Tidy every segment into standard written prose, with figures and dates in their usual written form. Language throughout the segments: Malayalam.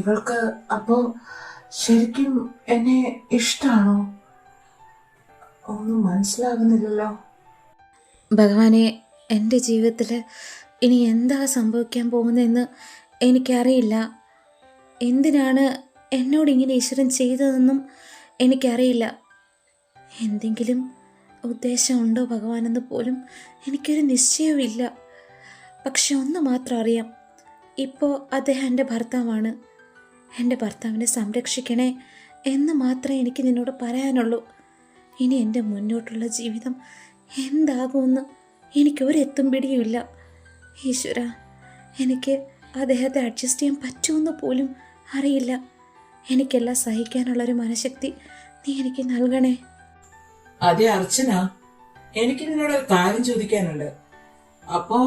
ഇവൾക്ക് അപ്പോ ശരിക്കും എന്നെ ഇഷ്ടാണോ? ഒന്നും മനസ്സിലാകുന്നില്ലല്ലോ. ഭഗവാനെ, എൻ്റെ ജീവിതത്തിൽ ഇനി എന്താ സംഭവിക്കാൻ പോകുന്നതെന്ന് എനിക്കറിയില്ല. എന്തിനാണ് എന്നോട് ഇങ്ങനെ ഈശ്വരൻ ചെയ്തതെന്നും എനിക്കറിയില്ല. എന്തെങ്കിലും ഉദ്ദേശമുണ്ടോ ഭഗവാനെന്ന് പോലും എനിക്കൊരു നിശ്ചയവുമില്ല. പക്ഷെ ഒന്ന് മാത്രം അറിയാം, ഇപ്പോൾ അദ്ദേഹം എൻ്റെ ഭർത്താവാണ്. എൻ്റെ ഭർത്താവിനെ സംരക്ഷിക്കണേ എന്ന് മാത്രമേ എനിക്ക് നിന്നോട് പറയാനുള്ളൂ. ഇനി എൻ്റെ മുന്നോട്ടുള്ള ജീവിതം എന്താകുമെന്ന് എനിക്കൊരെത്തും പിടിയുമില്ല. ഈശ്വര, എനിക്ക് അദ്ദേഹത്തെ അഡ്ജസ്റ്റ് ചെയ്യാൻ പറ്റുമെന്ന് പോലും അറിയില്ല. എനിക്കെല്ലാം സഹിക്കാനുള്ളൊരു മനഃശക്തി നീ എനിക്ക് നൽകണേ. അതെ അർച്ചന, എനിക്ക് നിന്നോട് ഒരു കാര്യം ചോദിക്കാനുണ്ട്. അപ്പോ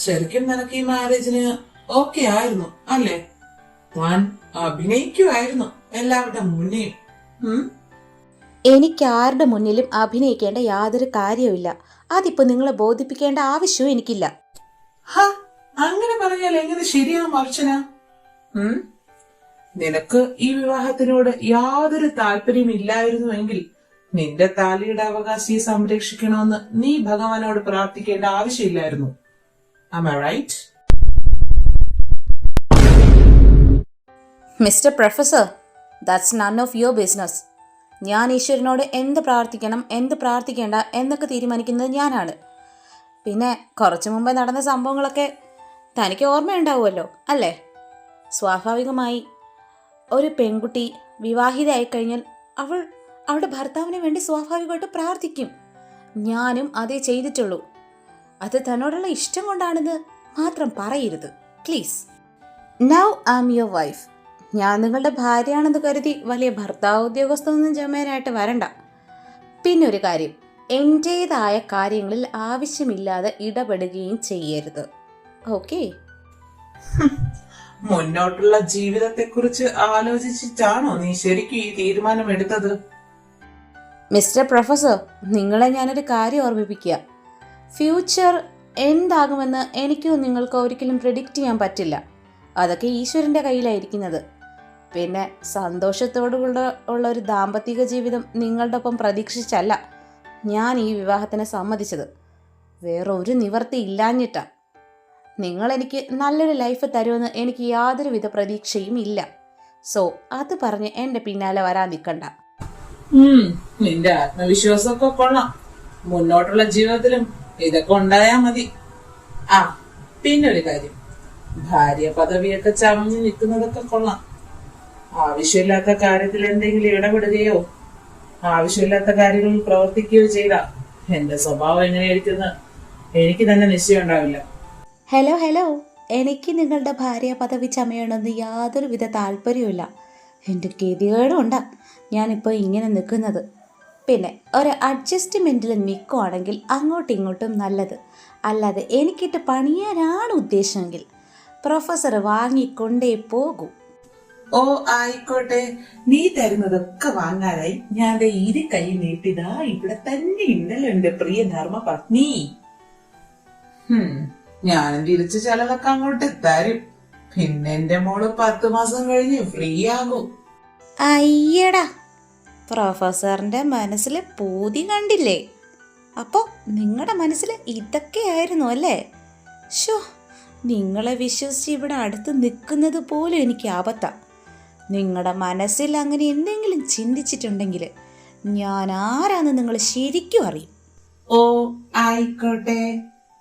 ശരിക്കും നിനക്ക് ഈ മാരേജിന് ഓക്കെ ആയിരുന്നു അല്ലേ? താൻ അഭിനയിക്കുമായിരുന്നു എല്ലാവരുടെ മുന്നേയും. എനിക്ക് ആരുടെ മുന്നിലും അഭിനയിക്കേണ്ട യാതൊരു കാര്യവുമില്ല. അതിപ്പോൾ നിങ്ങളെ ബോധിപ്പിക്കേണ്ട ആവശ്യവും എനിക്കില്ല. അങ്ങനെ പറഞ്ഞാൽ എങ്ങനെ ശരിയാവും അർച്ചന? നിനക്ക് ഈ വിവാഹത്തിനോട് യാതൊരു താല്പര്യം ഇല്ലായിരുന്നുവെങ്കിൽ നിന്റെ താലിയുടെ അവകാശിയെ സംരക്ഷിക്കണമെന്ന് നീ ഭഗവാനോട് പ്രാർത്ഥിക്കേണ്ട ആവശ്യമില്ലായിരുന്നു. Am I right? Mister professor, that's none of your business. ഞാൻ ഈശ്വരനോട് എന്ത് പ്രാർത്ഥിക്കണം, എന്ത് പ്രാർത്ഥിക്കേണ്ട എന്നൊക്കെ തീരുമാനിക്കുന്നത് ഞാനാണ്. പിന്നെ കുറച്ചു മുമ്പേ നടന്ന സംഭവങ്ങളൊക്കെ തനിക്ക് ഓർമ്മയുണ്ടാവുമല്ലോ അല്ലേ? സ്വാഭാവികമായി ഒരു പെൺകുട്ടി വിവാഹിതയായി കഴിഞ്ഞാൽ അവളുടെ ഭർത്താവിന് വേണ്ടി സ്വാഭാവികമായിട്ട് പ്രാർത്ഥിക്കും. ഞാനും അതേ ചെയ്തിട്ടുള്ളൂ. അത് തന്നോടുള്ള ഇഷ്ടം കൊണ്ടാണെന്ന് മാത്രം പറയരുത് please. Now I am your wife. ഞാൻ നിങ്ങളുടെ ഭാര്യയാണെന്ന് കരുതി വലിയ ഭർത്താവ് ഉദ്യോഗസ്ഥനൊന്നും ജമേനായിട്ട് വരണ്ട. പിന്നെ ഒരു കാര്യം, എൻ്റേതായ കാര്യങ്ങളിൽ ആവശ്യമില്ലാതെ ഇടപെടുകയും ചെയ്യരുത്. ഓക്കെ? മുന്നോട്ടുള്ള ജീവിതത്തെ കുറിച്ച് ആലോചിച്ചിട്ടാണോ നീ ശരിക്കും ഈ തീരുമാനം എടുത്തത്? മിസ്റ്റർ പ്രൊഫസർ, നിങ്ങളെ ഞാനൊരു കാര്യം ഓർമ്മിപ്പിക്കുക. ഫ്യൂച്ചർ എന്താകുമെന്ന് എനിക്കോ നിങ്ങൾക്കോ ഒരിക്കലും പ്രെഡിക്റ്റ് ചെയ്യാൻ പറ്റില്ല. അതൊക്കെ ഈശ്വരൻ്റെ കയ്യിലായിരിക്കുന്നത്. പിന്നെ സന്തോഷത്തോടുള്ള ഒരു ദാമ്പത്തിക ജീവിതം നിങ്ങളുടെ ഒപ്പം പ്രതീക്ഷിച്ചല്ല ഞാൻ ഈ വിവാഹത്തിന് സമ്മതിച്ചത്. വേറെ ഒരു നിവർത്തി ഇല്ലാഞ്ഞിട്ടാ. നിങ്ങളെനിക്ക് നല്ലൊരു ലൈഫ് തരുമെന്ന് എനിക്ക് യാതൊരുവിധ പ്രതീക്ഷയും ഇല്ല. സോ അത് പറഞ്ഞ് എൻ്റെ പിന്നാലെ വരാൻ നിൽക്കണ്ട. നിന്റെ ആത്മവിശ്വാസമൊക്കെ കൊള്ളാം. മുന്നോട്ടുള്ള ജീവിതത്തിലും ഇതൊക്കെ ഉണ്ടായാ മതി. പിന്നൊരു കാര്യം, ഭാര്യ പദവിയൊക്കെ ചമഞ്ഞു നിൽക്കുന്നതൊക്കെ കൊള്ളാം. ആവശ്യമില്ലാത്ത കാര്യത്തിൽ എന്തെങ്കിലും ഇടപെടുകയോ ആവശ്യമില്ലാത്ത കാര്യങ്ങളിൽ പ്രവർത്തിക്കുകയോ ചെയ്താ എന്റെ സ്വഭാവം എങ്ങനെയായിരിക്കുന്ന എനിക്ക് തന്നെ നിശ്ചയം ഉണ്ടാവില്ല. ഹലോ, എനിക്ക് നിങ്ങളുടെ ഭാര്യ പദവി ചമയണമെന്ന് യാതൊരുവിധ താല്പര്യവുമില്ല. എൻ്റെ ഗതികേടും ഉണ്ടാ ഞാനിപ്പോൾ ഇങ്ങനെ നിൽക്കുന്നത്. പിന്നെ ഒരു അഡ്ജസ്റ്റ്മെൻറ്റിൽ നിൽക്കുവാണെങ്കിൽ അങ്ങോട്ടും ഇങ്ങോട്ടും നല്ലത്. അല്ലാതെ എനിക്കിട്ട് പണിയാനാണ് ഉദ്ദേശമെങ്കിൽ പ്രൊഫസർ വാങ്ങിക്കൊണ്ടേ പോകൂ. ഓ ആയിക്കോട്ടെ, നീ തരുന്നതൊക്കെ വാങ്ങാനായി ഞാൻ ഇരു കൈ നീട്ടിതാ ഇവിടെ തന്നെ ഉണ്ടല്ലോ എന്റെ പ്രിയ ധർമ്മ പത്നി. ഞാനും തിരിച്ചു ചിലതൊക്കെ അങ്ങോട്ട് തരും. പിന്നെ എന്റെ മോള് 10 മാസം കഴിഞ്ഞ് ഫ്രീ ആകും. അയ്യടാ, പ്രൊഫസറിന്റെ മനസ്സിൽ പൂതി കണ്ടില്ലേ? അപ്പോൾ നിങ്ങളുടെ മനസ്സിൽ ഇതൊക്കെയായിരുന്നു അല്ലേ? ഷോ, നിങ്ങളെ വിശ്വസിച്ച് ഇവിടെ അടുത്ത് നിൽക്കുന്നത് പോലും എനിക്ക് ആപത്താ. നിങ്ങളുടെ മനസ്സിൽ അങ്ങനെ എന്തെങ്കിലും ചിന്തിച്ചിട്ടുണ്ടെങ്കിൽ ഞാൻ ആരാന്ന് നിങ്ങൾ ശരിക്കും അറിയും. ഓ ആയിക്കോട്ടെ,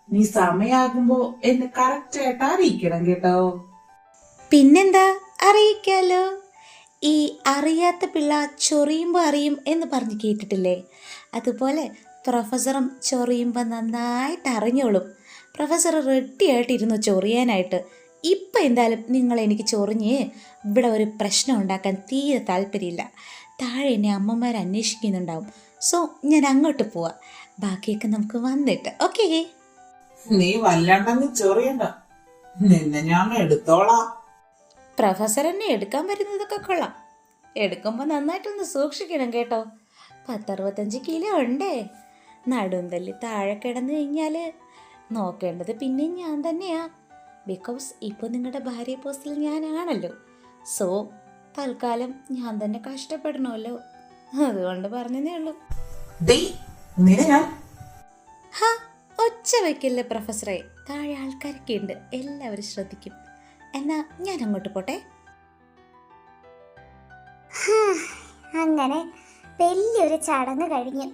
നീ സമയാകുമ്പോ എന്നെ കറക്റ്റ് ആയിട്ട് അറിയിക്കണം കേട്ടോ. പിന്നെന്താ, അറിയിക്കാലോ. ഈ അറിയാത്ത പിള്ള ചൊറിയുമ്പോൾ അറിയും എന്ന് പറഞ്ഞ് കേട്ടിട്ടില്ലേ? അതുപോലെ പ്രൊഫസറും ചൊറിയുമ്പോൾ നന്നായിട്ട് അറിഞ്ഞോളും. പ്രൊഫസർ റെഡിയായിട്ടിരുന്നു ചൊറിയാനായിട്ട്. ഇപ്പം എന്തായാലും നിങ്ങൾ എനിക്ക് ചൊറിഞ്ഞ് ഇവിടെ ഒരു പ്രശ്നം ഉണ്ടാക്കാൻ തീരെ താല്പര്യമില്ല. താഴെ എന്നെ അമ്മമാർ അന്വേഷിക്കുന്നുണ്ടാവും. സോ ഞാൻ അങ്ങോട്ട് പോവാം. ബാക്കിയൊക്കെ നമുക്ക് വന്നിട്ട്. ഓക്കേ? നീ വല്ലാണ്ടങ്ങ് ചൊറിയണ്ട, നിന്നെ ഞാൻ എടുത്തോളാം. പ്രൊഫസർ എന്നെ എടുക്കാൻ വരുന്നതൊക്കെ കൊള്ളാം. എടുക്കുമ്പോൾ നന്നായിട്ടൊന്ന് സൂക്ഷിക്കണം കേട്ടോ. 10-65 കിലോ ഉണ്ടേ. നടുന്തല്ലി താഴെ കിടന്നു കഴിഞ്ഞാൽ നോക്കേണ്ടത് പിന്നെ ഞാൻ തന്നെയാ. ബിക്കോസ് ഇപ്പോൾ നിങ്ങളുടെ ഭാര്യ പോസ്റ്റിൽ ഞാനാണല്ലോ. സോ തൽക്കാലം ഞാൻ തന്നെ കഷ്ടപ്പെടണമല്ലോ, അതുകൊണ്ട് പറഞ്ഞതേ ഉള്ളൂ. ഡേയ്, നിന്നെ ഞാൻ ഹാ, ഒച്ച വയ്ക്കില്ലേ പ്രൊഫസറെ, താഴെ ആൾക്കാരൊക്കെ ഉണ്ട്, എല്ലാവരും ശ്രദ്ധിക്കും. എന്നാ ഞാൻ അങ്ങോട്ട് പോട്ടെ. അങ്ങനെ വലിയൊരു ചടങ്ങ് കഴിഞ്ഞു.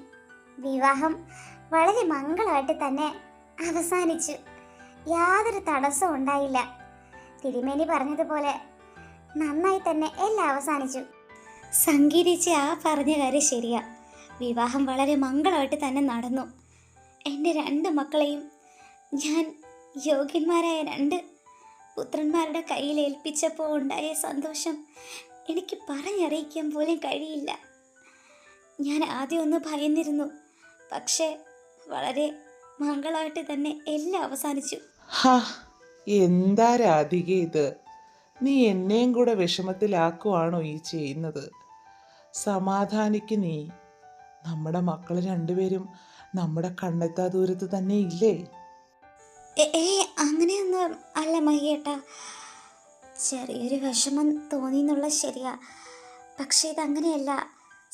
വിവാഹം വളരെ മംഗളമായിട്ട് തന്നെ അവസാനിച്ചു. യാതൊരു തടസ്സവും ഉണ്ടായില്ല. തിരുമേനി പറഞ്ഞതുപോലെ നന്നായി തന്നെ എല്ലാം അവസാനിച്ചു. സംഗീതിച്ച് ആ പറഞ്ഞ കാര്യം ശരിയാ. വിവാഹം വളരെ മംഗളമായിട്ട് തന്നെ നടന്നു. എൻ്റെ 2 മക്കളെയും ഞാൻ യോഗ്യന്മാരായ 2 പുത്രന്മാരുടെ കയ്യിൽ ഏൽപ്പിച്ചപ്പോൾ ഉണ്ടായ സന്തോഷം എനിക്ക് പറഞ്ഞറിയിക്കാൻ പോലും കഴിയില്ല. ഞാൻ ആദ്യം ഒന്ന് ഭയന്നിരുന്നു, പക്ഷേ വളരെ മംഗളമായിട്ട് തന്നെ എല്ലാം അവസാനിച്ചു. ഹാ, എന്താ രാധിക ഇത്? നീ എന്നെയും കൂടെ വിഷമത്തിലാക്കുവാണോ ഈ ചെയ്യുന്നത്? സമാധാനിക്ക് നീ. നമ്മുടെ മക്കൾ രണ്ടുപേരും നമ്മുടെ കണ്ണെത്താ ദൂരത്ത് തന്നെ ഇല്ലേ? അങ്ങനെയൊന്നും അല്ല മഹിയേട്ടാ. ചെറിയൊരു വിഷമം തോന്നി എന്നുള്ള ശരിയാ, പക്ഷേ ഇതങ്ങനെയല്ല.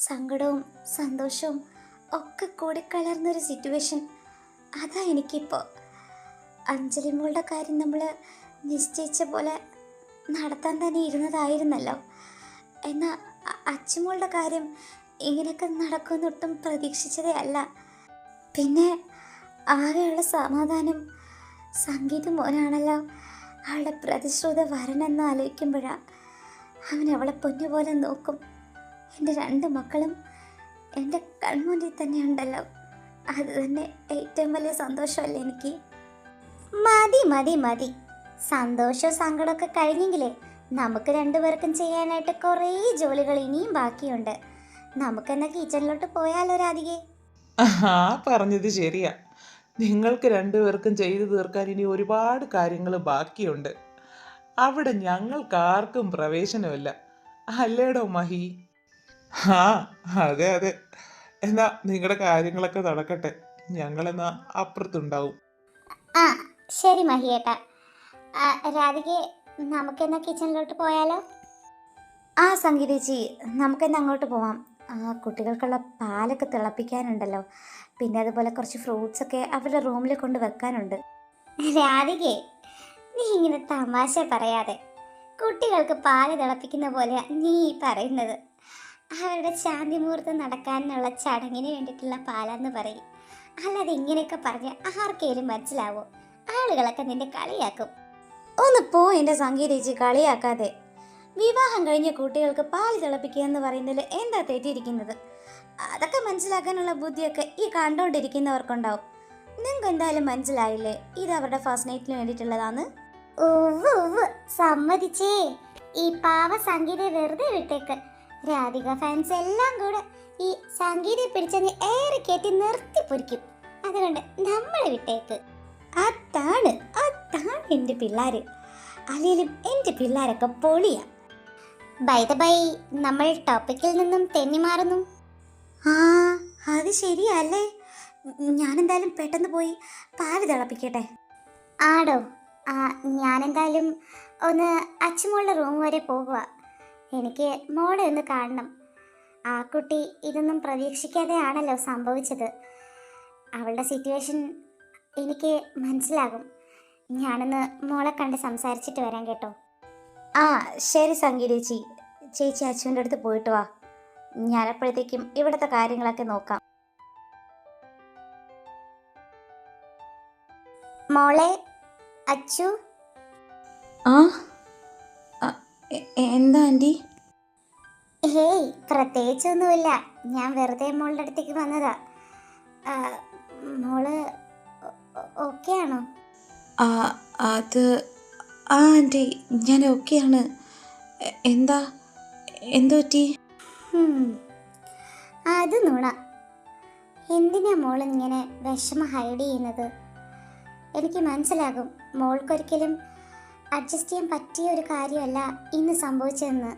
സങ്കടവും സന്തോഷവും ഒക്കെ കൂടിക്കലർന്നൊരു സിറ്റുവേഷൻ. അതാ എനിക്കിപ്പോൾ. അഞ്ജലി മോളുടെ കാര്യം നമ്മൾ നിശ്ചയിച്ച പോലെ നടത്താൻ തന്നെ ഇരുന്നതായിരുന്നല്ലോ. എന്നാൽ അച്ചുമോളുടെ കാര്യം ഇങ്ങനെയൊക്കെ നടക്കുമെന്നൊട്ടും പ്രതീക്ഷിച്ചതേ അല്ല. പിന്നെ ആകെയുള്ള സമാധാനം സംഗീത മോനാണല്ലോ. അവളുടെ പ്രതിശ്രുത വരണമെന്ന് ആലോചിക്കുമ്പോഴാണ് അവൻ അവളെ പൊന്നുപോലെ നോക്കും. എൻ്റെ 2 മക്കളും എൻ്റെ കൺമുന്നിൽ തന്നെ ഉണ്ടല്ലോ. അത് തന്നെ ഏറ്റവും വലിയ സന്തോഷമല്ലേ എനിക്ക്. മതി മതി മതി, സന്തോഷവും സങ്കടമൊക്കെ കഴിഞ്ഞെങ്കിലേ നമുക്ക് 2 പേർക്കും ചെയ്യാനായിട്ട് കുറേ ജോലികൾ ഇനിയും ബാക്കിയുണ്ട്. നമുക്കെന്നാ കിച്ചണിലോട്ട് പോയാലോ രാധികേ? ആ, പറഞ്ഞത് ശരിയാ. നിങ്ങൾക്ക് രണ്ടുപേർക്കും ചെയ്തു തീർക്കാൻ ഇനി ഒരുപാട് കാര്യങ്ങൾ ബാക്കിയുണ്ട്. അവിടെ ഞങ്ങൾക്ക് ആർക്കും പ്രവേശനമില്ല, അല്ലേടോ മഹി? ആ, അതെ അതെ. എന്നാ നിങ്ങളുടെ കാര്യങ്ങളൊക്കെ നടക്കട്ടെ, ഞങ്ങളെന്നാ അപ്പുറത്തുണ്ടാവും. ആ ശരി മഹിയേട്ടാ. രാധികയെ നമുക്കെന്നാ കിച്ചണിലോട്ട് പോയാലോ? ആ സംഗീതേച്ചി, നമുക്കെന്നാ അങ്ങോട്ട് പോവാം. കുട്ടികൾക്കുള്ള പാലൊക്കെ തിളപ്പിക്കാനുണ്ടല്ലോ. പിന്നെ അതുപോലെ കുറച്ച് ഫ്രൂട്ട്സൊക്കെ അവരുടെ റൂമിൽ കൊണ്ട് വെക്കാനുണ്ട്. രാധികയെ, നീ ഇങ്ങനെ തമാശ പറയാതെ. കുട്ടികൾക്ക് പാല് തിളപ്പിക്കുന്ന പോലെ നീ പറയുന്നത്. അവരുടെ ശാന്തി മുഹൂർത്തം നടക്കാനുള്ള ചടങ്ങിന് വേണ്ടിയിട്ടുള്ള പാലെന്ന് പറയും. അല്ലാതെ ഇങ്ങനെയൊക്കെ പറഞ്ഞ് ആർക്കേലും മനസ്സിലാവോ? ആളുകളൊക്കെ നിന്നെ കളിയാക്കും. ഒന്ന് പോ എൻ്റെ സംഗീതേച്ചി, കളിയാക്കാതെ. വിവാഹം കഴിഞ്ഞ കുട്ടികൾക്ക് പാല് തിളപ്പിക്കുക എന്ന് പറയുന്നതിൽ എന്താ തെറ്റിയിരിക്കുന്നത്? അതൊക്കെ മനസ്സിലാക്കാനുള്ള ബുദ്ധിയൊക്കെ ഈ കണ്ടോണ്ടിരിക്കുന്നവർക്കുണ്ടാവും. നിങ്ങൾക്ക് എന്തായാലും മനസ്സിലായില്ലേ ഇത് അവരുടെ ഫസ്റ്റ് നൈറ്റിന് വേണ്ടിയിട്ടുള്ളതാന്ന്? സമ്മതിച്ചേ. ഈ പാവ സംഗീതയെ വെറുതെ വിട്ടേക്ക്. രാധിക ഫാൻസ് എല്ലാം കൂടെ ഈ സംഗീതയെ പിടിച്ചങ്ങ് ഏറെ കയറ്റി നിർത്തി പൊരിക്കും. അതുകൊണ്ട് നമ്മളെ വിട്ടേക്ക്. അതാണ് എൻ്റെ പിള്ളേര്. അല്ലെങ്കിലും എൻ്റെ പിള്ളേരൊക്കെ പൊളിയാ. ബൈ ദ ബൈ, നമ്മൾ ടോപ്പിക്കിൽ നിന്നും തെന്നി മാറുന്നു. ആ, അത് ശരിയല്ലേ. ഞാനെന്തായാലും പെട്ടെന്ന് പോയി പാല് തിളപ്പിക്കട്ടെ. ആടോ, ഞാനെന്തായാലും ഒന്ന് അച്ചുമോളുടെ റൂം വരെ പോകുക. എനിക്ക് മോളെ ഒന്ന് കാണണം. ആ കുട്ടി ഇതൊന്നും പ്രതീക്ഷിക്കാതെയാണല്ലോ സംഭവിച്ചത്. അവളുടെ സിറ്റുവേഷൻ എനിക്ക് മനസ്സിലാകും. ഞാനൊന്ന് മോളെ കണ്ട് സംസാരിച്ചിട്ട് വരാം കേട്ടോ. ആ ശരി സംഗീതേച്ചി. ചേച്ചി അച്ചുവിൻ്റെ അടുത്ത് പോയിട്ട് വാ. ഞാനപ്പോഴത്തേക്കും ഇവിടുത്തെ കാര്യങ്ങളൊക്കെ നോക്കാം. മോളെ, അച്ചു. ആ, എന്താ ആൻറ്റി? ഹേയ്, പ്രത്യേകിച്ചൊന്നുമില്ല. ഞാൻ വെറുതെ മോളുടെ അടുത്തേക്ക് വന്നതാ. മോള് ഓക്കെ ആണോ? അത് ആൻറ്റി, ഞാൻ ഓക്കെയാണ്. എന്താ പറ്റി? അത് നുണ. എന്തിനാ മോൾ ഇങ്ങനെ വിഷമം ഹൈഡ് ചെയ്യുന്നത്? എനിക്ക് മനസ്സിലാകും മോൾക്കൊരിക്കലും അഡ്ജസ്റ്റ് ചെയ്യാൻ പറ്റിയ ഒരു കാര്യമല്ല ഇന്ന് സംഭവിച്ചതെന്ന്.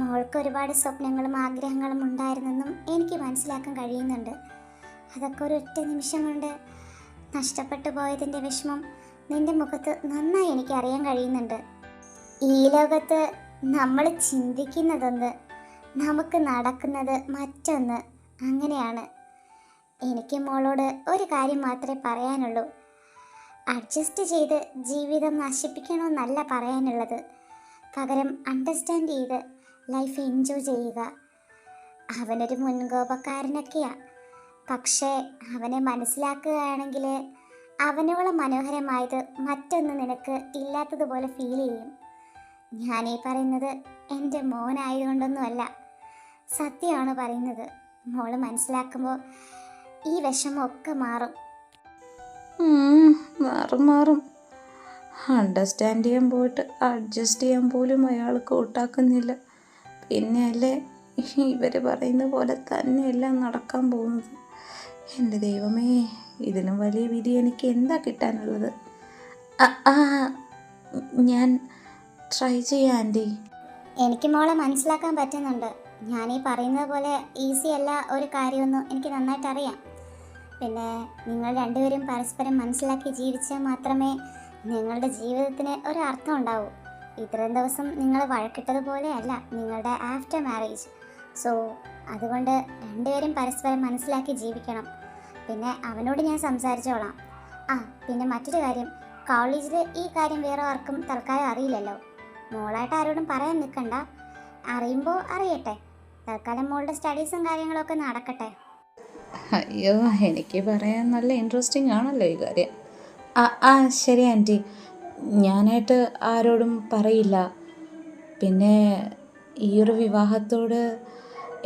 മോൾക്ക് ഒരുപാട് സ്വപ്നങ്ങളും ആഗ്രഹങ്ങളും ഉണ്ടായിരുന്നെന്നും എനിക്ക് മനസ്സിലാക്കാൻ കഴിയുന്നുണ്ട്. അതൊക്കെ ഒരൊറ്റ നിമിഷം കൊണ്ട് നഷ്ടപ്പെട്ടു പോയതിൻ്റെ വിഷമം നിൻ്റെ മുഖത്ത് നന്നായി എനിക്ക് അറിയാൻ കഴിയുന്നുണ്ട്. ഈ ലോകത്ത് നമ്മൾ ചിന്തിക്കുന്നതൊന്ന്, നമുക്ക് നടക്കുന്നത് മറ്റൊന്ന്. അങ്ങനെയാണ്. എനിക്ക് മോളോട് ഒരു കാര്യം മാത്രമേ പറയാനുള്ളൂ. അഡ്ജസ്റ്റ് ചെയ്ത് ജീവിതം നശിപ്പിക്കണമെന്നല്ല പറയാനുള്ളത്. പകരം അണ്ടർസ്റ്റാൻഡ് ചെയ്ത് ലൈഫ് എൻജോയ് ചെയ്യുക. അവനൊരു മുൻകോപക്കാരനൊക്കെയാ. പക്ഷേ അവനെ മനസ്സിലാക്കുകയാണെങ്കിൽ അവനോളം മനോഹരമായത് മറ്റൊന്ന് നിനക്ക് ഇല്ലാത്തതുപോലെ ഫീൽ ചെയ്യും. ഞാനീ പറയുന്നത് എൻ്റെ മോനായതുകൊണ്ടൊന്നുമല്ല, സത്യമാണ് പറയുന്നത്. മോള് മനസ്സിലാക്കുമ്പോൾ ഈ വിഷമമൊക്കെ മാറും. മാറും. അണ്ടർസ്റ്റാൻഡ് ചെയ്യാൻ പോയിട്ട് അഡ്ജസ്റ്റ് ചെയ്യാൻ പോലും അയാൾ കൂട്ടാക്കുന്നില്ല. പിന്നെ അല്ലേ ഇവർ പറയുന്ന പോലെ തന്നെയെല്ലാം നടക്കാൻ പോകുന്നത്. എൻ്റെ ദൈവമേ, ഇതിലും വലിയ വിധി എനിക്ക് എന്താ കിട്ടാനുള്ളത്? ഞാൻ ട്രൈ ചെയ്യാം ആൻറ്റി. എനിക്ക് മോളെ മനസ്സിലാക്കാൻ പറ്റുന്നുണ്ട്. ഞാനീ പറയുന്നത് പോലെ ഈസി അല്ല ഒരു കാര്യമൊന്നും എനിക്ക് നന്നായിട്ട് അറിയാം. പിന്നെ നിങ്ങൾ രണ്ടുപേരും പരസ്പരം മനസ്സിലാക്കി ജീവിച്ചാൽ മാത്രമേ നിങ്ങളുടെ ജീവിതത്തിന് ഒരു അർത്ഥം ഉണ്ടാവൂ. ഇത്രയും ദിവസം നിങ്ങൾ വഴക്കിട്ടതുപോലെയല്ല നിങ്ങളുടെ ആഫ്റ്റർ മാരേജ്. സോ അതുകൊണ്ട് രണ്ടുപേരും പരസ്പരം മനസ്സിലാക്കി ജീവിക്കണം. പിന്നെ അവനോട് ഞാൻ സംസാരിച്ചോളാം. പിന്നെ മറ്റൊരു കാര്യം, കോളേജിൽ ഈ കാര്യം വേറെ ആർക്കും തൽക്കാലം അറിയില്ലല്ലോ. മോളായിട്ട് ആരോടും പറയാൻ നിൽക്കണ്ട. അറിയുമ്പോൾ അറിയട്ടെ. തൽക്കാലം മോളുടെ സ്റ്റഡീസും കാര്യങ്ങളൊക്കെ നടക്കട്ടെ. അയ്യോ, എനിക്ക് പറയാൻ നല്ല ഇൻട്രസ്റ്റിംഗ് ആണല്ലോ ഈ കാര്യം. ശരി ആൻറ്റി, ഞാനായിട്ട് ആരോടും പറയില്ല. പിന്നെ ഈ ഒരു വിവാഹത്തോട്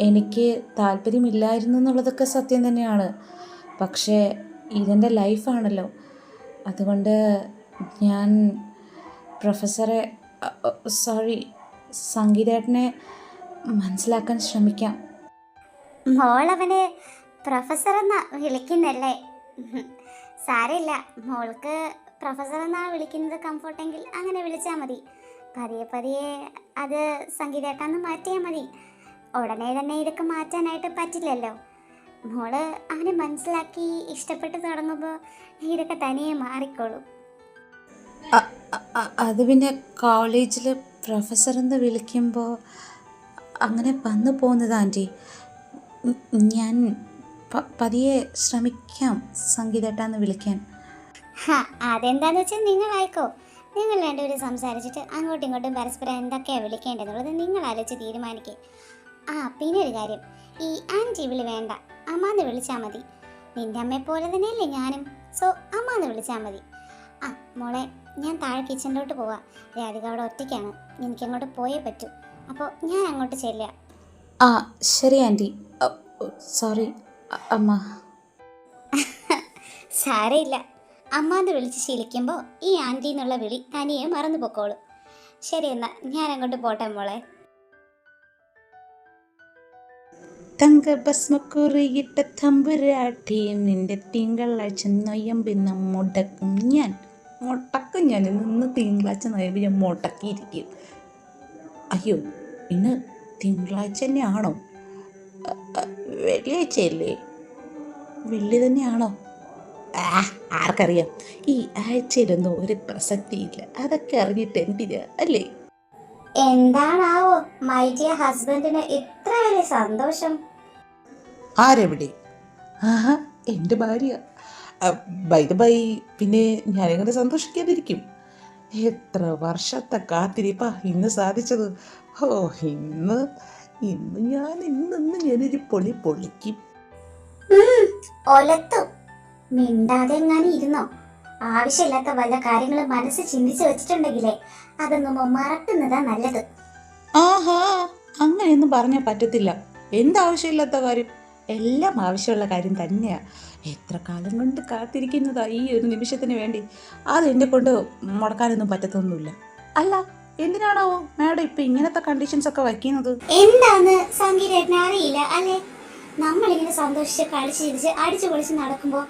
എനിക്ക് താല്പര്യമില്ലായിരുന്നു എന്നുള്ളതൊക്കെ സത്യം തന്നെയാണ്. പക്ഷേ ഇതെൻ്റെ ലൈഫാണല്ലോ. അതുകൊണ്ട് ഞാൻ പ്രൊഫസറെ സംഗീതേട്ടനെ മനസ്സിലാക്കാൻ ശ്രമിക്കാം. മോളവനെ പ്രൊഫസർ എന്നാ വിളിക്കുന്നല്ലേ? സാരമില്ല, മോൾക്ക് പ്രൊഫസർ എന്നാ വിളിക്കുന്നത് കംഫർട്ടെങ്കിൽ അങ്ങനെ വിളിച്ചാൽ മതി. പതിയെ അത് സംഗീതേട്ടാന്ന് മാറ്റിയാൽ മതി. ഉടനെ തന്നെ ഇതൊക്കെ മാറ്റാനായിട്ട് പറ്റില്ലല്ലോ. മോള് അവനെ മനസ്സിലാക്കി ഇഷ്ടപ്പെട്ട് തുടങ്ങുമ്പോൾ ഇതൊക്കെ തനിയെ മാറിക്കോളും. അത് പിന്നെ കോളേജിൽ പ്രൊഫസർ എന്ന് വിളിക്കുമ്പോൾ അങ്ങനെ വന്നു പോകുന്നത് ആൻറ്റി. ഞാൻ പതിയെ ശ്രമിക്കാം സംഗീതേട്ടാന്ന് വിളിക്കാൻ. അതെന്താന്ന് വെച്ചാൽ നിങ്ങളായിക്കോ. നിങ്ങൾ രണ്ടുപേരും സംസാരിച്ചിട്ട് അങ്ങോട്ടും ഇങ്ങോട്ടും പരസ്പരം എന്തൊക്കെയാണ് വിളിക്കേണ്ടതെന്നുള്ളത് നിങ്ങൾ ആലോചിച്ച് തീരുമാനിക്കുക. പിന്നെ ഒരു കാര്യം, ഈ ആൻറ്റി വിളി വേണ്ട, അമ്മാന്ന് വിളിച്ചാൽ മതി. നിൻ്റെ അമ്മയെ പോലെ തന്നെയല്ലേ ഞാനും. സോ അമ്മാന്ന് വിളിച്ചാൽ മതി. മോളെ, ഞാൻ താഴെ കിച്ചണിലോട്ട് പോവാം. രാധിക അവിടെ ഒറ്റയ്ക്കാണ്. എനിക്കങ്ങോട്ട് പോയേ പറ്റൂ. അപ്പോൾ ഞാൻ അങ്ങോട്ട് ചെല്ലാം. ശരി ആൻറ്റി. സോറി അമ്മ. സാരമില്ല, അമ്മാന്ന് വിളിച്ച് ശീലിക്കുമ്പോൾ ഈ ആൻറ്റി എന്നുള്ള വിളി തനിയെ മറന്നു പൊക്കോളൂ. ശരി, എന്നാൽ ഞാൻ അങ്ങോട്ട് പോട്ടെ മോളെ. തങ്കഭസ്മക്കുറിയിട്ട തമ്പുരാട്ടി, നിന്റെ തിങ്കളാഴ്ച നൊയമ്പിന്ന മുടക്കും ഞാൻ. ഇന്ന് തിങ്കളാഴ്ച നൊയമ്പ് ഞാൻ മുടക്കിയിരിക്കും. അയ്യോ, ഇന്ന് തിങ്കളാഴ്ച തന്നെയാണോ? വെള്ളിയാഴ്ചയല്ലേ? വെള്ളി തന്നെയാണോ? ആർക്കറിയാം. ഈ ആഴ്ചയിലൊന്നും ഒരു പ്രസക്തിയില്ല. അതൊക്കെ അറിഞ്ഞിട്ട് എന്തിനാ അല്ലേ? എന്താണാവോ മൈ ഡിയർ ഹസ്ബൻഡിന് ഇത്ര വലിയ സന്തോഷം? ആരെവിടെ? എൻ്റെ ഭാര്യ. ബൈ ദ ബൈ, പിന്നെ ഞാനിങ്ങനെ സന്തോഷിക്കാതിരിക്കും? എത്ര വർഷത്തെ കാത്തിരിപ്പാ ഇന്ന് സാധിച്ചത്. ഇന്ന് ഞാനൊരു പൊളിക്കും. ഒലത്തും മിണ്ടാതെ എങ്ങാനും ഇരുന്നോ? ആവശ്യമില്ലാത്ത വല്ല കാര്യങ്ങളും മനസ്സ് ചിന്തിച്ചു വെച്ചിട്ടുണ്ടെങ്കിലേ അതൊന്നും മറക്കുന്നതാ നല്ലത്. അങ്ങനെയൊന്നും പറഞ്ഞാൽ പറ്റത്തില്ല. എന്താവശ്യമില്ലാത്ത കാര്യം? എല്ലാം ആവശ്യമുള്ള കാര്യം തന്നെയാ. എത്ര കാലം കൊണ്ട് കാത്തിരിക്കുന്നതാ ഈ ഒരു നിമിഷത്തിന് വേണ്ടി. അതെന്നെ കൊണ്ട് മുടക്കാനൊന്നും പറ്റത്തൊന്നുമില്ല. അല്ല, എന്തിനാണാവോ മാഡം ഇപ്പൊ ഇങ്ങനത്തെ കണ്ടീഷൻസ് ഒക്കെ വയ്ക്കുന്നത്? എന്താന്ന് സംഗീതേട്ടനെ അറിയില്ല അല്ലേ? നമ്മളിങ്ങനെ സന്തോഷിച്ച് കളിച്ച് ചിരിച്ച് അടിച്ചു പൊളിച്ച് നടക്കുമ്പോൾ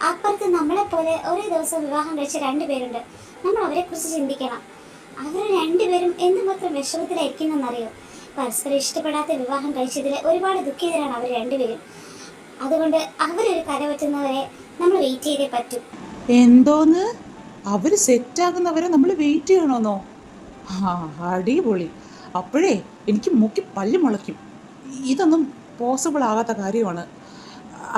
അപ്പുറത്ത് നമ്മളെ പോലെ ഒരേ ദിവസം വിവാഹം കഴിച്ച രണ്ടുപേരുണ്ട്. നമ്മൾ അവരെ കുറിച്ച് ചിന്തിക്കണം. അവർ രണ്ടുപേരും എന്തുമാത്രം വിഷമത്തിലായിരിക്കുന്നറിയോ? പരസ്പരം ഇഷ്ടപ്പെടാത്ത വിവാഹം കഴിച്ചതിൽ ഒരുപാട് ദുഃഖിതരാണ് അവർ രണ്ടുപേരും. അതുകൊണ്ട് അവരൊരു കര പറ്റുന്നവരെ നമ്മൾ വെയിറ്റ് ചെയ്തേ പറ്റൂ. എന്തോന്ന്? അവര് സെറ്റാകുന്നവരെ നമ്മൾ വെയിറ്റ് ചെയ്യണമെന്നോ? അടിപൊളി. അപ്പോഴേ എനിക്ക് മുക്കി പല്ല് മുളയ്ക്കും. ഇതൊന്നും പോസിബിൾ ആകാത്ത കാര്യമാണ്.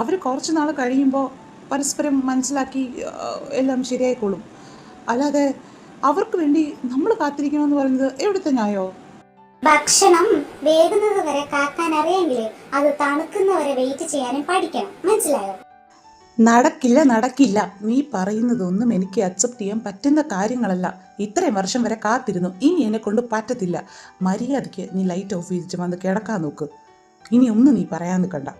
അവർ കുറച്ച് നാൾ കഴിയുമ്പോൾ പരസ്പരം മനസ്സിലാക്കി എല്ലാം ശരിയായിക്കോളും. അല്ലാതെ അവർക്ക് വേണ്ടി നമ്മൾ കാത്തിരിക്കണമെന്ന് പറയുന്നത് എവിടുത്തെ ന്യായോ? ഭക്ഷണം വേകുന്നത് വരെ കാക്കാൻ അറിയെങ്കിൽ അത് തണുക്കുന്നവരെ വെയിറ്റ് ചെയ്യാനും പഠിക്കണം, മനസ്സിലായോ? നടക്കില്ല. നീ പറയുന്നതൊന്നും എനിക്ക് അക്സെപ്റ്റ് ചെയ്യാൻ പറ്റുന്ന കാര്യങ്ങളല്ല. ഇത്രയും വർഷം വരെ കാത്തിരുന്നു, ഇനി എന്നെ കൊണ്ട് പറ്റത്തില്ല. മര്യാദയ്ക്ക് നീ ലൈറ്റ് ഓഫ് ചെയ്തിട്ട് വന്ന് കിടക്കാൻ നോക്ക്. ഇനി ഒന്നും നീ പറയാൻ നിൽക്കണ്ട.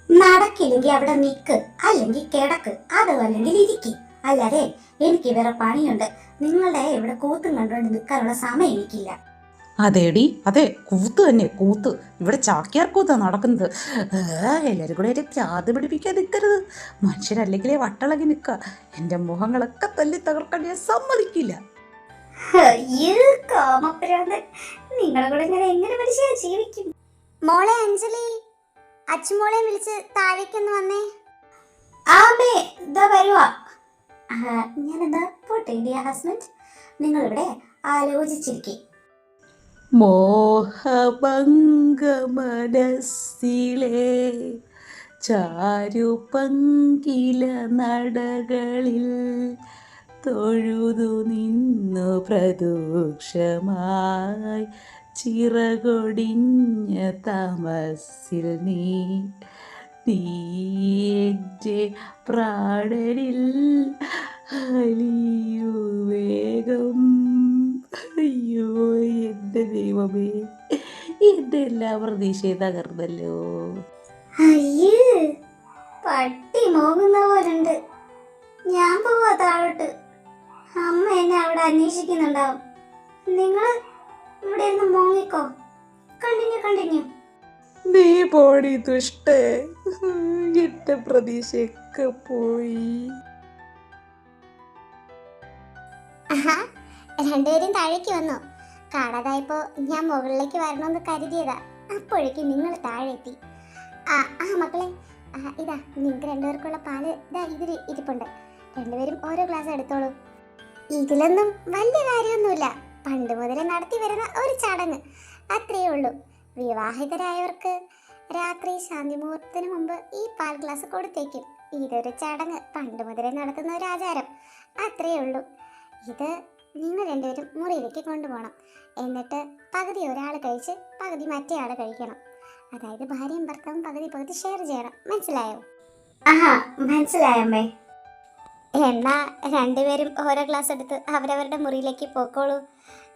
നടക്കില്ലെങ്കിൽ അവിടെ നിക്ക്, അല്ലെങ്കിൽ കിടക്ക്, അതോ അല്ലെങ്കിൽ ഇരിക്ക്. അല്ലാതെ എനിക്ക് വേറെ പണിയുണ്ട്. നിങ്ങളുടെ ഇവിടെ കൂത്തും കണ്ടുകൊണ്ട് നിൽക്കാനുള്ള സമയം എനിക്കില്ല. അതേടി, അതെ, കൂത്ത് തന്നെ കൂത്ത്. ഇവിടെ ചാക്യാർ കൂത്താ നടക്കുന്നത്. എല്ലാവരും കൂടെ ഒരു പ്രാത് പിടിപ്പിക്കാൻ നിൽക്കരുത്. മനുഷ്യരല്ലെങ്കിലേ വട്ടളകി നിൽക്കുക. എൻ്റെ മുഖങ്ങളൊക്കെ തല്ലി തകർക്കാൻ ഞാൻ സമ്മതിക്കില്ല. നിങ്ങളെ കൂടെ ഞാൻ എങ്ങനെ മനുഷ്യ ജീവിക്കും? മോളെ അഞ്ജലി, അച്ഛമോളെ വിളിച്ച് താഴേക്കൊന്ന് വന്നേ. ആമേ ഇതാ വരുവാ. ഞാനെന്താ പോട്ടെ ഡിയർ ഹസ്ബൻഡ്, നിങ്ങളിവിടെ ആലോചിച്ചിരിക്കേ. മോഹഭംഗ മനസ്സിലെ ചാരു പങ്കില നടകളിൽ തൊഴുതു നിന്നു പ്രദോക്ഷമായി ചിറകൊടിഞ്ഞ തമസിൽ നീ എന്റെ പ്രാണനിൽ അലിയു വേഗം. അയ്യോ എൻ്റെ ദൈവമേ, എൻ്റെ എല്ലാ പ്രതീക്ഷയും തകർന്നല്ലോ. അയ്യേ, പട്ടി മോങ്ങുന്ന പോലുണ്ട്. ഞാൻ പോവാ താഴോട്ട്. അമ്മ എന്നെ അവിടെ അന്വേഷിക്കുന്നുണ്ടാവും. നിങ്ങൾ ഇവിടെ ഇരുന്ന് മോങ്ങിക്കോ. കണ്ടിന്യൂ. നീ പോടി ദുഷ്ടേ, എൻ്റെ പ്രതീക്ഷയൊക്കെ പോയി. രണ്ടുപേരും താഴേക്ക് വന്നു. കാണാതായപ്പോ ഞാൻ മുകളിലേക്ക് വരണമെന്ന് കരുതിയതാ. അപ്പോഴേക്കും നിങ്ങൾ താഴെ എത്തി. മക്കളെ, ഇതാ നിങ്ങൾക്ക് രണ്ടുപേർക്കുള്ള പാല് ഇതാ ഇതിൽ ഇരിപ്പുണ്ട്. രണ്ടുപേരും ഓരോ ഗ്ലാസ് എടുത്തോളൂ. ഇതിലൊന്നും വലിയ കാര്യമൊന്നുമില്ല. പണ്ട് മുതലേ നടത്തി വരുന്ന ഒരു ചടങ്ങ്, അത്രയേ ഉള്ളൂ. വിവാഹിതരായവർക്ക് രാത്രി ശാന്തി മുഹൂർത്തത്തിന് മുമ്പ് ഈ പാൽ ഗ്ലാസ് കൊടുത്തേക്കും. ഇതൊരു ചടങ്ങ്, പണ്ട് മുതലേ നടത്തുന്ന ഒരു ആചാരം, അത്രയേ ഉള്ളൂ. ഇത് നിങ്ങൾ രണ്ടുപേരും മുറിയിലേക്ക് കൊണ്ടുപോകണം. എന്നിട്ട് പകുതി ഒരാൾ കഴിച്ച് പകുതി മറ്റേ ആൾ കഴിക്കണം. അതായത് ഭാര്യയും ഭർത്താവും പകുതി ഷെയർ ചെയ്യണം. മനസ്സിലായോ? മനസ്സിലായമ്മേ. എന്നാ രണ്ടുപേരും ഓരോ ഗ്ലാസ് എടുത്ത് അവരവരുടെ മുറിയിലേക്ക് പോക്കോളൂ.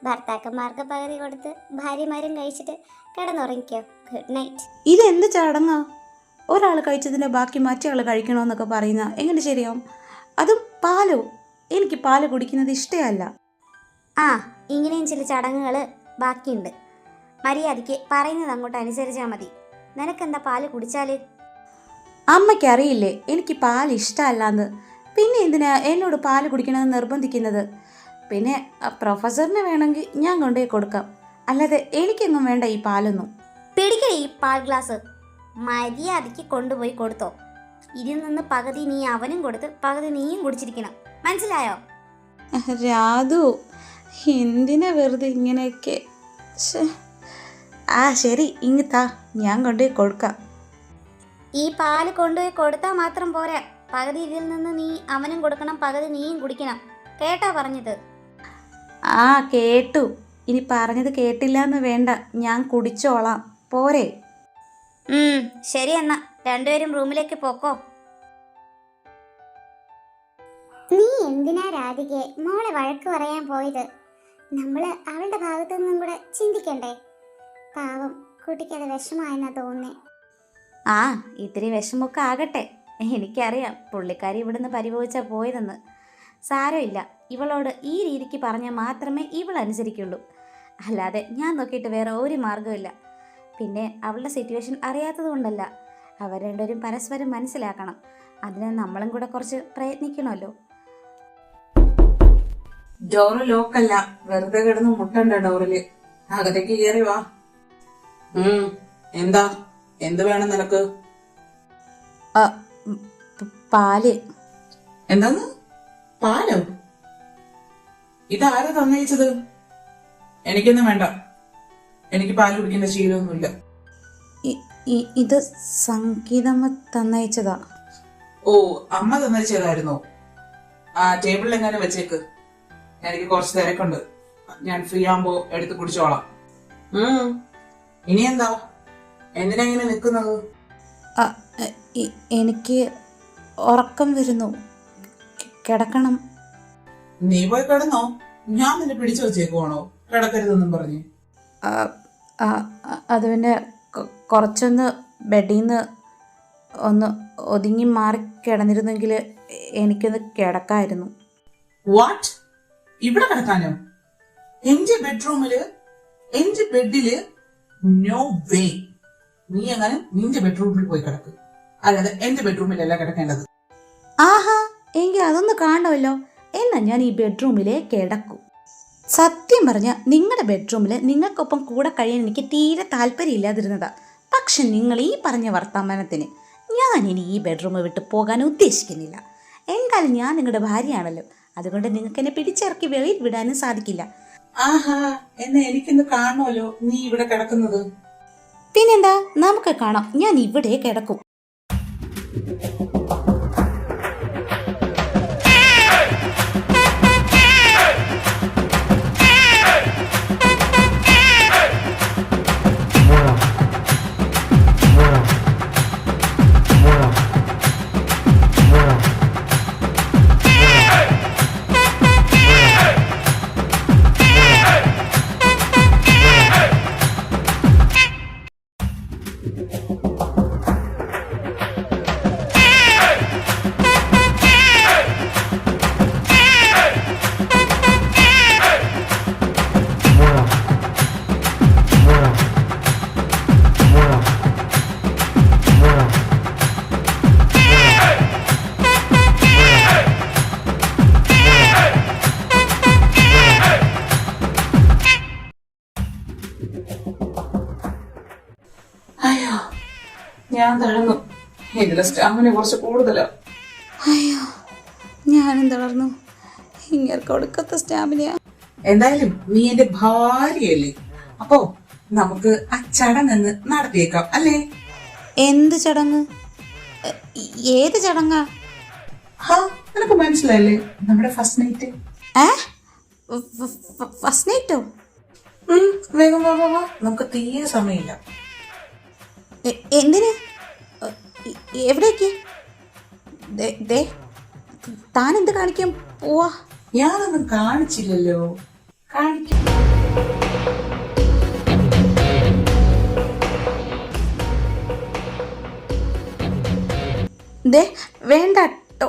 ഭർത്താക്കന്മാർക്ക് പകുതി കൊടുത്ത് ഭാര്യമാരും കഴിച്ചിട്ട് കിടന്നുറങ്ങിക്കോ. Good night. ഇതെന്ത് ചടങ്ങാ? ഒരാൾ കഴിച്ചതിൻ്റെ ബാക്കി മറ്റേ ആൾ കഴിക്കണമെന്നൊക്കെ പറയുന്ന എങ്ങനെ ശരിയാവും? അതും പാലോ? എനിക്ക് പാല് കുടിക്കുന്നത് ഇഷ്ടമല്ല. ഇങ്ങനെയും ചില ചടങ്ങുകൾ ബാക്കിയുണ്ട്. മര്യാദയ്ക്ക് പറയുന്നത് അങ്ങോട്ട് അനുസരിച്ചാൽ മതി. നിനക്കെന്താ പാല് കുടിച്ചാൽ? അമ്മയ്ക്ക് അറിയില്ലേ എനിക്ക് പാൽ ഇഷ്ടമല്ലാന്ന്? പിന്നെ എന്തിനാ എന്നോട് പാല് കുടിക്കണമെന്ന് നിർബന്ധിക്കുന്നത്? പിന്നെ പ്രൊഫസറിന് വേണമെങ്കിൽ ഞാൻ കൊണ്ടുപോയി കൊടുക്കാം, അല്ലാതെ എനിക്കെങ്ങും വേണ്ട ഈ പാലൊന്നും. പിടിക്കണേ ഈ പാൽ ഗ്ലാസ്. മര്യാദയ്ക്ക് കൊണ്ടുപോയി കൊടുത്തോ. ഇതിൽ നിന്ന് പകുതി നീ അവനും കൊടുത്ത് പകുതി നീയും കുടിച്ചിരിക്കണം. മനസ്സിലായോ? രാധു, എന്തിനാ വെറുതെ ഇങ്ങനെയൊക്കെ? ശരി, ഇങ്ങത്താ, ഞാൻ കൊണ്ടുപോയി കൊടുക്കാം. ഈ പാല് കൊണ്ടുപോയി കൊടുത്താൽ മാത്രം പോരാ. പകുതി ഇതിൽ നിന്ന് നീ അവനും കൊടുക്കണം, പകുതി നീയും കുടിക്കണം. കേട്ടാ പറഞ്ഞത്? കേട്ടു. ഇനി പറഞ്ഞത് കേട്ടില്ല എന്ന് വേണ്ട, ഞാൻ കുടിച്ചോളാം. പോരെ? ശരി, എന്നാ രണ്ടുപേരും റൂമിലേക്ക് പോക്കോ. നീ എന്തിനാ രാധികയെ മോളെ വഴക്ക് പറയാൻ പോയത്? നമ്മള് അവളുടെ ഭാഗത്തു നിന്നും കൂടെ ചിന്തിക്കണ്ടേ? പാവം കുട്ടിക്കത് വിഷമായെന്നാ തോന്നുന്നേ. ഇത്തിരി വിഷമൊക്കെ ആകട്ടെ. എനിക്കറിയാം പുള്ളിക്കാരി ഇവിടുന്ന് പരിഭവിച്ചാൽ പോയതെന്ന്. സാരമില്ല, ഇവളോട് ഈ രീതിക്ക് പറഞ്ഞാൽ മാത്രമേ ഇവൾ അനുസരിക്കുള്ളൂ. അല്ലാതെ ഞാൻ നോക്കിയിട്ട് വേറെ ഒരു മാർഗ്ഗമില്ല. പിന്നെ അവളുടെ സിറ്റുവേഷൻ അറിയാത്തത് കൊണ്ടല്ല, അവർ രണ്ടുപേരും പരസ്പരം മനസ്സിലാക്കണം. അതിന് നമ്മളും കൂടെ കുറച്ച് പ്രയത്നിക്കണമല്ലോ. ഡോറ് ലോക്കല്ല, വെറുതെ കിടന്ന് മുട്ടണ്ട ഡോറില്. അകത്തേക്ക് കയറി വാ. എന്താ, എന്ത് വേണം നിനക്ക്? പാല്. എന്താന്ന്? പാലോ? ഇതാരാ തന്നയിച്ചത്? എനിക്കൊന്നും വേണ്ട. എനിക്ക് പാല് കുടിക്കേണ്ട ശീലമൊന്നുമില്ല. ഇത് സംഗീതമ്മ തന്നയച്ചതാ. ഓ, അമ്മ തന്നയച്ചതായിരുന്നോ? ആ ടേബിളിൽ എങ്ങനെ വെച്ചേക്ക്. എനിക്ക് കുറച്ച് തിരക്കുണ്ട്. ഞാൻ ഫ്രീ ആകുമ്പോ എടുത്ത് കുടിച്ചോളാം. ഇനി എന്താ, എന്തിനാ ഇങ്ങനെ നിൽക്കുന്നത്? എനിക്ക് ഉറക്കം വരുന്നു, കിടക്കണം. നീ പോയി കിടന്നോ? ഞാൻ നിന്നെ പിടിച്ചു വെച്ചേക്കുവാണോ കിടക്കരുതെന്നും പറഞ്ഞ്? അത് പിന്നെ കുറച്ചൊന്ന് ബെഡിൽ നിന്ന് ഒന്ന് ഒതുങ്ങി മാറി കിടന്നിരുന്നെങ്കിൽ എനിക്കൊന്ന് കിടക്കായിരുന്നു. വാട്ട്? ഇവിടെ കിടക്കാനോ? എന്റെ ബെഡ്റൂമില്, എന്റെ ബെഡില്? No way. നീ അങ്ങനെ നിന്റെ ബെഡ്റൂമിൽ പോയി കിടക്ക്, അല്ലാതെ എന്റെ ബെഡ്റൂമിലല്ല കിടക്കേണ്ടത്. ആഹാ, എങ്കിൽ അതൊന്ന് കാണുമല്ലോ. എന്നാ ഞാൻ ഈ ബെഡ്റൂമിലേ കിടക്കും. സത്യം പറഞ്ഞാൽ നിങ്ങളുടെ ബെഡ്റൂമിൽ നിങ്ങൾക്കൊപ്പം കൂടെ കഴിയാൻ എനിക്ക് തീരെ താല്പര്യമില്ലാതിരുന്നതാ. പക്ഷെ നിങ്ങൾ ഈ പറഞ്ഞ വർത്തമാനത്തിന് ഞാൻ ഇനി ഈ ബെഡ്റൂം വിട്ട് പോകാൻ ഉദ്ദേശിക്കുന്നില്ല. എന്തായാലും ഞാൻ നിങ്ങളുടെ ഭാര്യയാണല്ലോ, അതുകൊണ്ട് നിങ്ങൾക്ക് എന്നെ പിടിച്ചിറക്കി വെളിയിൽ വിടാനും സാധിക്കില്ല. ആഹാ, എന്നെ എനിക്കിന്ന് കാണുമല്ലോ നീ ഇവിടെ കിടക്കുന്നത്. പിന്നെന്താ, നമുക്ക് കാണാം. ഞാൻ ഇവിടെ കിടക്കും. അയ്യോ, ഞാൻ തളർന്നു. ഇതിലെ സ്റ്റാമിന കുറച്ച് കൂടുതലാ. അയ്യോ, ഞാനും തളർന്നു. ഇങ്ങനെ ഒടുക്കത്തെ സ്റ്റാമിനയാ. എന്തായാലും നീ എന്റെ ഭാര്യയല്ലേ, അപ്പോ നമുക്ക് ആ ചടങ്ങ് നടത്തിയേക്കാം അല്ലേ? എന്ത് ചടങ്ങ്? ഏത് ചടങ്ങാ? നിനക്ക് മനസ്സിലായില്ലേ? നമ്മുടെ ഫസ്റ്റ് നൈറ്റ്. ഫസ്റ്റ് നൈറ്റോ? വേഗം വാ വാ വാ, നമുക്ക് തീരെ സമയമില്ല. എന്തിന്? എവിടേക്ക്? താൻ എന്ത് കാണിക്കാൻ പോവാ? ഞാനൊന്നും കാണിച്ചില്ലല്ലോ. കാണിക്കാം. വേണ്ട ട്ടോ.